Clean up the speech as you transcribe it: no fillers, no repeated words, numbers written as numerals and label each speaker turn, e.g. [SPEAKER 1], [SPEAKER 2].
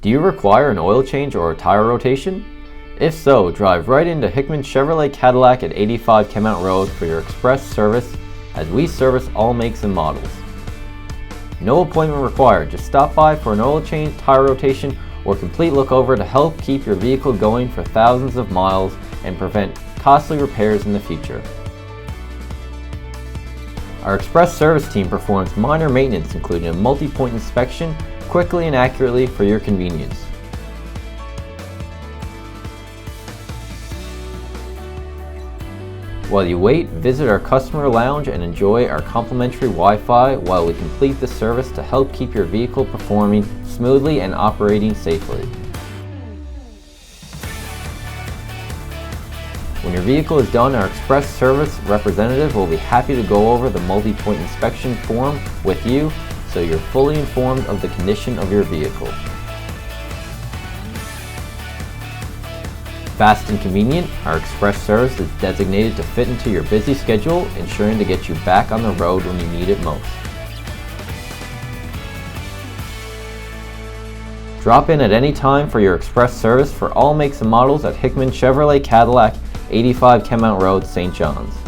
[SPEAKER 1] Do you require an oil change or a tire rotation? If so, drive right into Hickman Chevrolet Cadillac at 85 Kemount Road for your express service, as we service all makes and models. No appointment required, just stop by for an oil change, tire rotation, or complete look over to help keep your vehicle going for thousands of miles and prevent costly repairs in the future. Our express service team performs minor maintenance, including a multi-point inspection, quickly and accurately for your convenience. While you wait, visit our customer lounge and enjoy our complimentary Wi-Fi while we complete the service to help keep your vehicle performing smoothly and operating safely. When your vehicle is done, our express service representative will be happy to go over the multi-point inspection form with you so you're fully informed of the condition of your vehicle. Fast and convenient, our express service is designated to fit into your busy schedule, ensuring to get you back on the road when you need it most. Drop in at any time for your express service for all makes and models at Hickman Chevrolet Cadillac, 85 Kemount Road, St. John's.